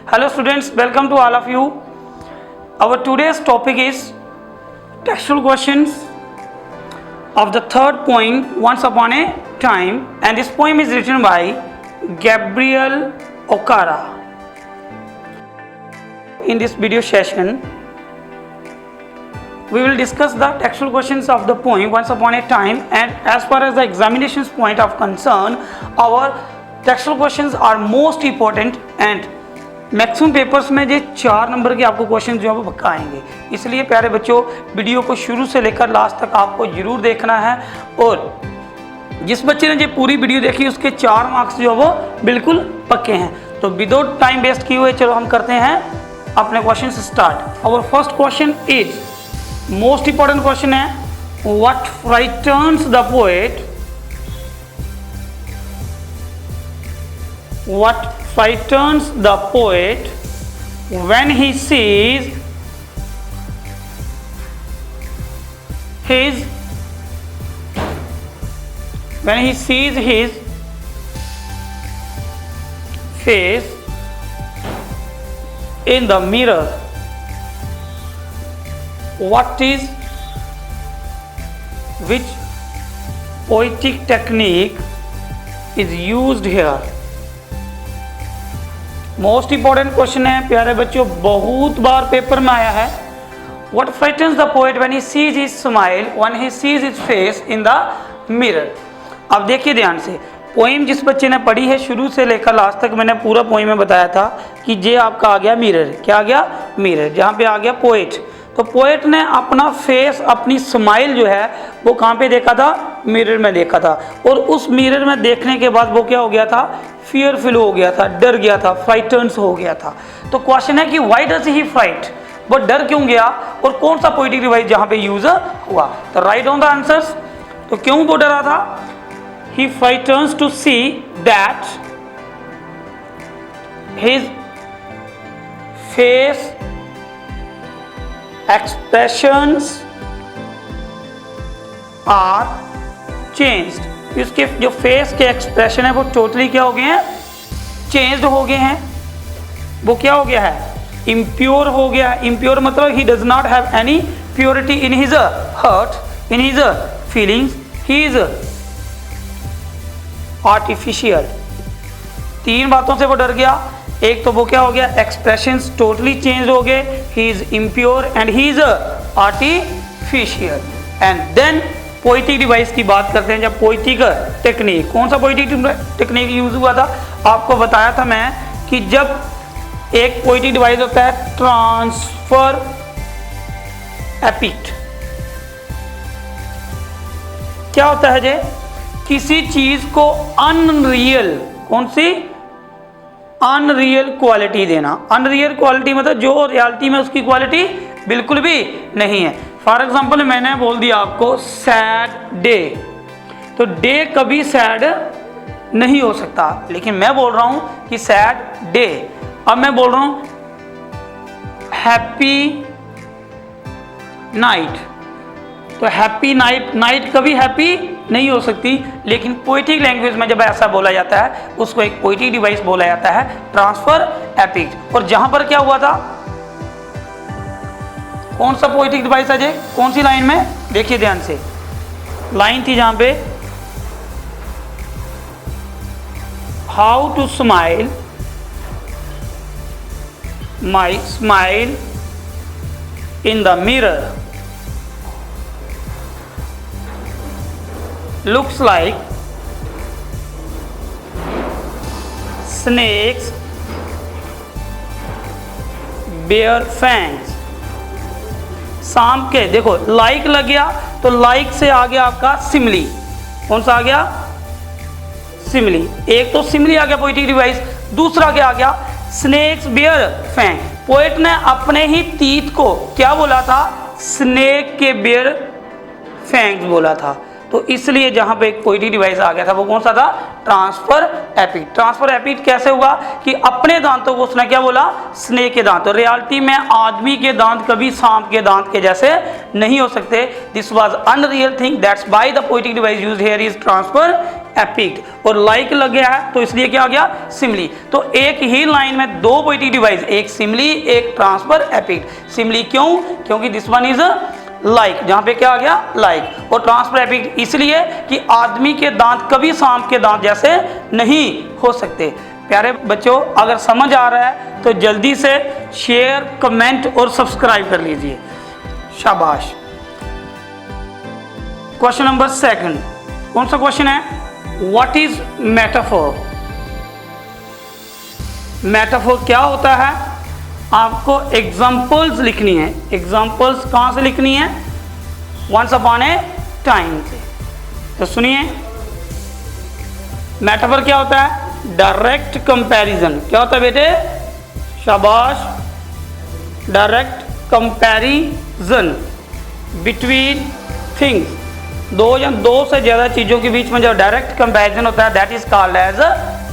Hello students, welcome to all of you. Our today's topic is textual questions of the third poem, Once Upon a Time, and this poem is written by Gabriel Okara. In this video session, we will discuss the textual questions of the poem Once Upon a Time, and as far as the examination's point of concern, our textual questions are most important and maximum papers में जो 4 number के आपको question जो है वो पक्का आएंगे। इसलिए प्यारे बच्चों, वीडियो को शुरू से लेकर लास्ट तक आपको जरूर देखना है, और जिस बच्चे ने जो पूरी वीडियो देखी उसके 4 मार्क्स जो है वो बिल्कुल पक्के हैं। तो विदाउट टाइम वेस्ट किए हुए चलो हम करते हैं अपने question start. Our first question is most important question है, what frightens the poet, what frightens the poet when he sees his face in the mirror? Which poetic technique is used here? Most important question है प्यारे बच्चों, बहुत बार paper में आया है। What frightens the poet when he sees his smile, when he sees his face in the mirror. अब देखिए ध्यान से, पोइम जिस बच्चे ने पढ़ी है शुरू से लेकर लास्ट तक मैंने पूरा पोइम में बताया था कि ये आपका आ गया मिरर। क्या आ गया? मिरर। जहाँ पे आ गया पोएट, तो पोएट ने अपना फेस, अपनी स्माइल जो है वो कहाँ पे देखा था? मिरर में देखा था। और उस मिरर में देखने के बाद वो क्या हो गया था? फियरफुल हो गया था, डर गया था, फ्राइटन्स हो गया था। तो क्वेश्चन है कि व्हाई डज ही फ्राइट, वो डर क्यों गया और कौन सा पोएटिक डिवाइस जहाँ पे यूज हुआ? तो राइट डाउन द आंसर्स। तो क्यों वो डरा था? He frightens to see that his face expressions are changed. इसके जो फेस के एक्सप्रेशन है वो टोटली क्या हो गए हैं? चेंज्ड हो गए हैं। वो क्या हो गया है? इम्प्योर हो गया है। इम्प्योर मतलब he does not have any purity in his heart, in his feelings, he is artificial. 3 बातों से वो डर गया। एक तो वो क्या हो गया? एक्सप्रेशंस टोटली चेंज हो गए, he is impure and he is artificial. And then poetic device की बात करते हैं। जब पोएटिक टेक्निक, कौन सा पोएटिक टेक्निक यूज हुआ था? आपको बताया था मैं कि जब एक पोएटिक डिवाइस होता है ट्रांसफर एपिट। क्या होता है जे? किसी चीज को अनरियल, कौन सी? अनरियल क्वालिटी देना। अनरियल क्वालिटी मतलब जो रियलिटी में उसकी क्वालिटी बिल्कुल भी नहीं है। फॉर एग्जाम्पल मैंने बोल दिया आपको सैड डे, तो डे कभी सैड नहीं हो सकता, लेकिन मैं बोल रहा हूं कि सैड डे। अब मैं बोल रहा हूं हैप्पी नाइट, तो हैप्पी नाइट, नाइट कभी हैप्पी नहीं हो सकती, लेकिन पोएटिक लैंग्वेज में जब ऐसा बोला जाता है उसको एक पोएटिक डिवाइस बोला जाता है ट्रांसफर एपिट। और जहां पर क्या हुआ था? कौन सा पोएटिक डिवाइस है जे? कौन सी लाइन में? देखिए ध्यान से, लाइन थी जहां पे how to smile my smile in the mirror looks like snakes bear fangs। शाम के देखो लाइक लग गया, तो लाइक से आ गया आपका सिमली। कौन सा आ गया? सिमली। एक तो सिमली आ गया पोएटिक डिवाइस, दूसरा क्या आ गया? Snacks bear Fang. पोएट ने अपने ही तीत को क्या बोला था? स्नेक के बेयर फैंग्स बोला था। तो इसलिए जहां पे एक पोएटिक डिवाइस आ गया था वो कौन सा था? ट्रांसफर एपिट। ट्रांसफर एपिट कैसे हुआ कि अपने दांतों को उसने क्या बोला? स्नेक के दांत। तो रियलिटी में आदमी के दांत कभी सांप के दांत के जैसे नहीं हो सकते। This was unreal thing, that's why the poetic device used here is transfer epic, और लाइक लग गया है तो इसलिए क्या आ गया सिमली। तो एक ही लाइन में दो पोएटिक डिवाइस, एक सिमली एक ट्रांसफर एपिक। सिमली क्यों? क्योंकि दिस वन इज लाइक, जहां पे क्या आ गया लाइक, और ट्रांसफर एपिक इसलिए कि आदमी के दांत कभी सांप के दांत जैसे नहीं हो सकते। प्यारे बच्चों, अगर समझ आ रहा है तो जल्दी से शेयर, कमेंट और सब्सक्राइब कर लीजिए, शाबाश। क्वेश्चन नंबर 2, कौन सा क्वेश्चन है? What is metaphor? मेटाफोर क्या होता है? आपको एग्जाम्पल्स लिखनी है। एग्जाम्पल्स कहाँ से लिखनी है? वंस अपॉन ए टाइम से। तो सुनिए, मेटाफोर क्या होता है? Direct comparison. क्या होता है बेटे? शाबाश। डायरेक्ट कंपैरिजन बिटवीन थिंग्स, दो या दो से ज्यादा चीजों के बीच में जो डायरेक्ट कंपैरिजन होता है, that is called as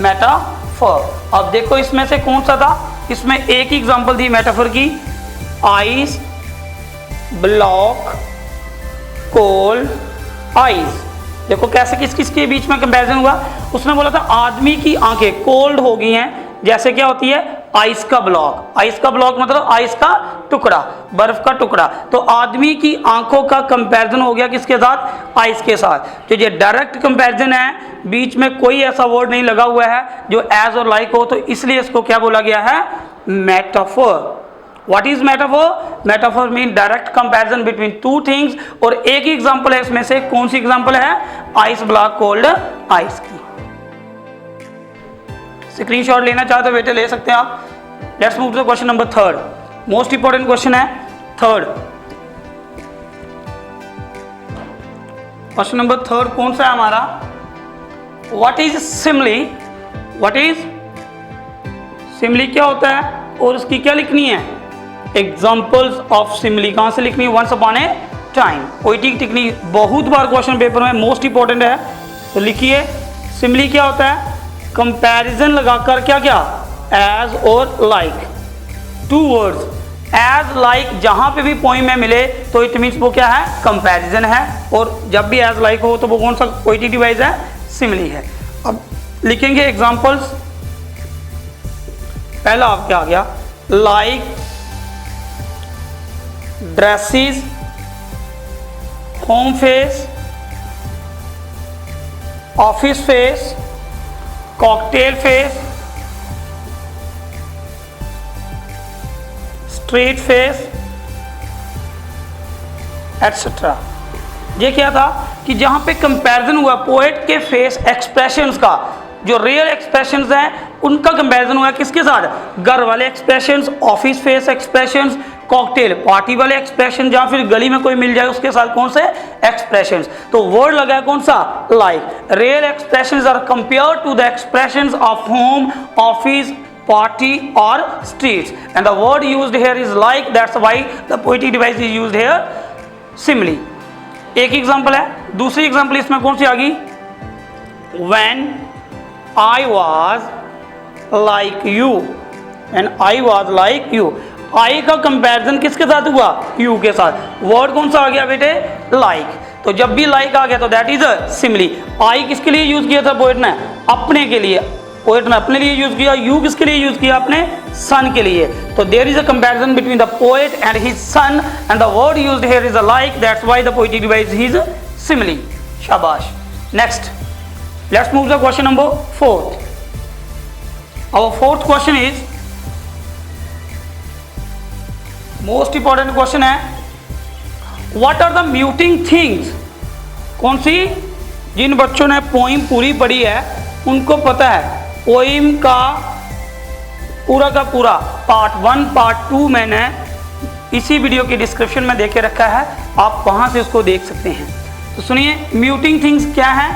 metaphor. अब देखो इसमें से कौन सा था? इसमें एक ही एग्जांपल थी मेटाफोर की, आइस, ब्लॉक, कोल्ड, आइस। देखो कैसे किस किस के बीच में कंपैरिजन हुआ। उसने बोला था आदमी की आंखें कोल्ड हो गई हैं, जैसे क्या होती है आइस का ब्लॉक। आइस का ब्लॉक मतलब आइस का टुकड़ा, बर्फ का टुकड़ा। तो आदमी की आंखों का कंपैरिजन हो गया किसके साथ? आइस के साथ। तो ये डायरेक्ट कंपैरिजन है, बीच में कोई ऐसा वर्ड नहीं लगा हुआ है जो एज और लाइक हो, तो इसलिए इसको क्या बोला गया है? Metaphor. What is metaphor? Metaphor mean direct comparison between two things, और एक ही एग्जांपल है इसमें से। कौन सी एग्जांपल है? आइस, ब्लॉक, कोल्ड, आइस की। स्क्रीनशॉट लेना चाहते हो बेटे ले सकते हैं आप। Let's move to question number 3, most important question है 3rd। क्वेश्चन नंबर 3 कौन सा है हमारा? What is simile? What is simile क्या होता है और उसकी क्या लिखनी है? Examples of simile. कहां से लिखनी है? Once upon a time. Poetic technique बहुत बार क्वेश्चन पेपर में, मोस्ट इंपॉर्टेंट है। तो लिखिए सिमली क्या होता है? कंपैरिजन लगाकर क्या क्या? एज और like, two words. As like जहां पे भी पोइम में मिले तो इट मीन्स वो क्या है? कंपैरिजन है, और जब भी एज लाइक हो तो वो कौन सा पोएटिक डिवाइस है? सिमली है। अब लिखेंगे एग्जांपल्स। पहला आप क्या आ गया? Like, dresses, home face, office face, cocktail face, street face, etcetera. ये क्या था कि जहां पे कंपैरिजन हुआ पोएट के फेस एक्सप्रेशंस का, जो रियल एक्सप्रेशंस हैं उनका कंपैरिजन हुआ किसके साथ? घर वाले expressions, office face expressions, cocktail party वाले एक्सप्रेशन, या फिर गली में कोई मिल जाए उसके साथ कौन से एक्सप्रेशंस। तो वर्ड लगा है कौन सा? Like. Real expressions are compare to the expressions of home, office, party or streets, and the word used here is like, that's why the poetic device is used here simile। एक example है। दूसरी example इसमें कौन सी आ गई? when I was like you, and I was like you। I का comparison किसके साथ हुआ? you के साथ। वर्ड कौन सा आ गया बेटे? like। तो जब भी like आ गया तो दैट इज सिमली। I किसके लिए यूज किया था पोएट ने? अपने के लिए। पोएट ने अपने लिए यूज किया। यू किसके लिए यूज किया? अपने सन के लिए। तो there is a comparison between the poet and his son, and the word used here is a like, that's why the poetic device is simile. शाबाश। Next, let's move to question number 4। Our 4th question is most important question है, what are the muting things? कौन सी? जिन बच्चों ने poem पूरी पढ़ी है उनको पता है पोइम का पूरा पार्ट 1 पार्ट 2 मैंने इसी वीडियो के डिस्क्रिप्शन में देके रखा है, आप वहां से उसको देख सकते हैं। तो सुनिए, म्यूटिंग थिंग्स क्या है?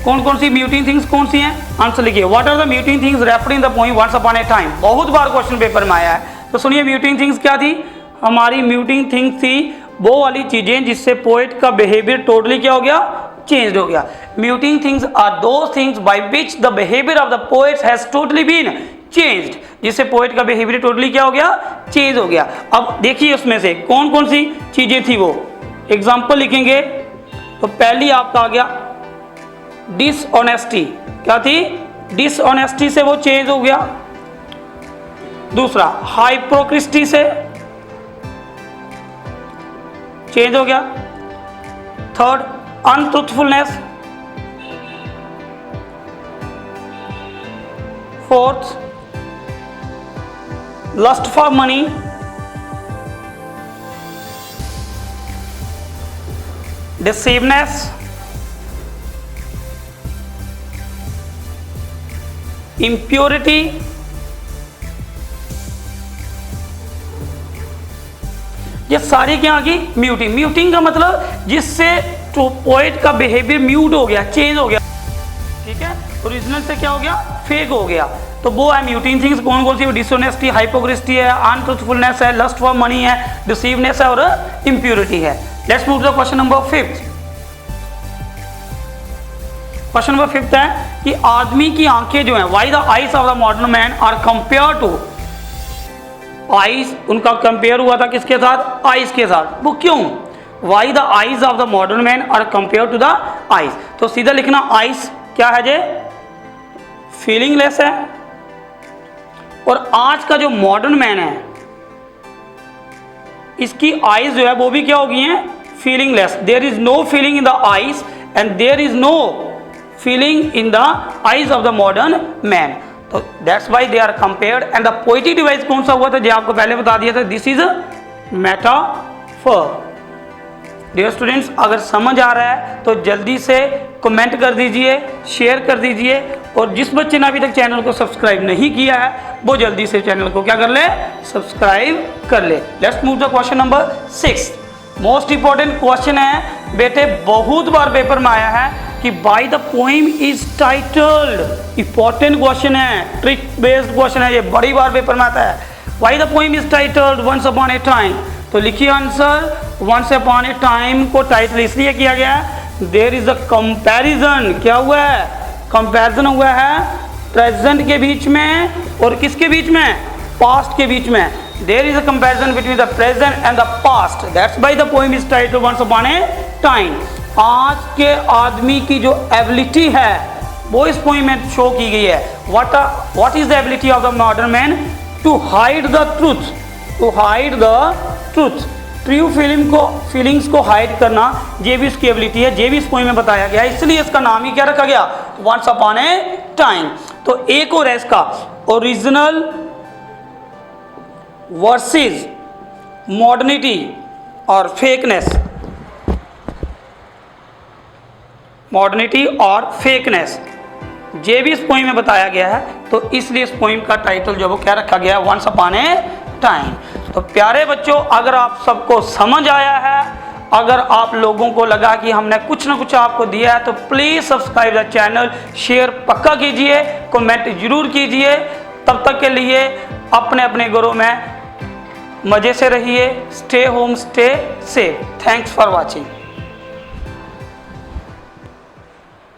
कौन कौन सी म्यूटिंग थिंग्स कौन सी हैं? आंसर लिखिए। What are the muting things referred in the poem once upon a time? बहुत बार क्वेश्चन पेपर में आया है। तो सुनिए, म्यूटिंग थिंग्स क्या थी? हमारी म्यूटिंग थिंग्स थी वो वाली चीजें जिससे पोएट का बिहेवियर टोटली क्या हो गया? चेंज हो गया। Muting things are those things by which the behaviour of the poets has totally been changed, जिससे पोएट का बिहेवियर टोटली क्या हो गया? चेंज हो गया। अब देखिए उसमें से कौन कौन सी चीजें थी वो। एग्जांपल लिखेंगे तो पहली आपका आ गया डिसऑनेस्टी, क्या थी? डिसऑनेस्टी से वो चेंज हो गया। दूसरा हाइपोक्रिस्टी से चेंज हो गया। Third untruthfulness. Fourth lust for money. Deceiveness, impurity, ये सारी क्या आ गई? म्यूटिंग। म्यूटिंग का मतलब जिससे तो पोएट का बिहेवियर म्यूट हो गया, चेंज हो गया, ठीक है। ओरिजिनल से क्या हो गया? फेक हो गया। तो वो है म्यूटिंग थिंग्स। कौन कौन सी? डिसऑनेस्टी, हाइपोक्रिस्टी है, अनट्रूथफुलनेस है, लस्ट फॉर मनी है, डिसीवनेस है और इम्प्योरिटी है। Let's move to question number 5। Question number 5 है कि आदमी की आंखें जो हैं, why the eyes of the modern man are compare to, eyes उनका कंपेयर हुआ था किसके साथ? आईज के साथ। वो क्यों? Why the eyes of the modern man are compare to the eyes. तो सीधा लिखना आईज क्या है जे? फीलिंगलेस है। और आज का जो मॉडर्न मैन है इसकी आईज जो है वो भी क्या हो गई हैं? Feelingless. There is no feeling in the eyes and there is no feeling in the eyes of the modern man. तो that's why they are compared. And the poetic device कौन सा हुआ था जो आपको पहले बता दिया था? This is metaphor. Dear students, अगर समझ आ रहा है तो जल्दी से कमेंट कर दीजिए, शेयर कर दीजिए, और जिस बच्चे ने अभी तक चैनल को सब्सक्राइब नहीं किया है वो जल्दी से चैनल को क्या कर ले? सब्सक्राइब कर ले। Let's move to question number 6। Most important question है बेटे, बहुत बार पेपर में आया है कि by the poem is titled. Important question है, ट्रिक बेस्ड क्वेश्चन है, ये बड़ी बार पेपर में आता है। By the poem is titled once upon a time. तो लिखिए answer, once upon a time को टाइटल इसलिए किया गया है, देयर इज अ कंपैरिजन। क्या हुआ है? कंपैरिजन हुआ है प्रेजेंट के बीच में और किसके बीच में? पास्ट के बीच में। There is a comparison between the present and the past, that's why the poem is titled once upon a time. आज के आदमी की जो एबिलिटी है वो इस पोएम में शो की गई है। What is the ability of the modern man? To hide the truth, to hide the truth. True feelings को हाइड करना, ये भी इसकी एबिलिटी है, ये भी इस पोएम में बताया गया है, इसलिए इसका नाम ही क्या रखा गया? Once upon a time. तो एक और है इसका ओरिजिनल वर्सेस मॉडर्निटी और फेकनेस। मॉडर्निटी और फेकनेस ये भी इस पोएम में बताया गया है, तो इसलिए इस पोएम का टाइटल जो वो क्या रखा गया है? Once upon a time. तो प्यारे बच्चों, अगर आप सबको समझ आया है, अगर आप लोगों को लगा कि हमने कुछ ना कुछ आपको दिया है, तो please subscribe the channel, share पक्का कीजिए, कमेंट जरूर कीजिए। तब तक के लिए अपने अपने घरों में मज़े से रहिए। Stay home, stay safe. Thanks for watching.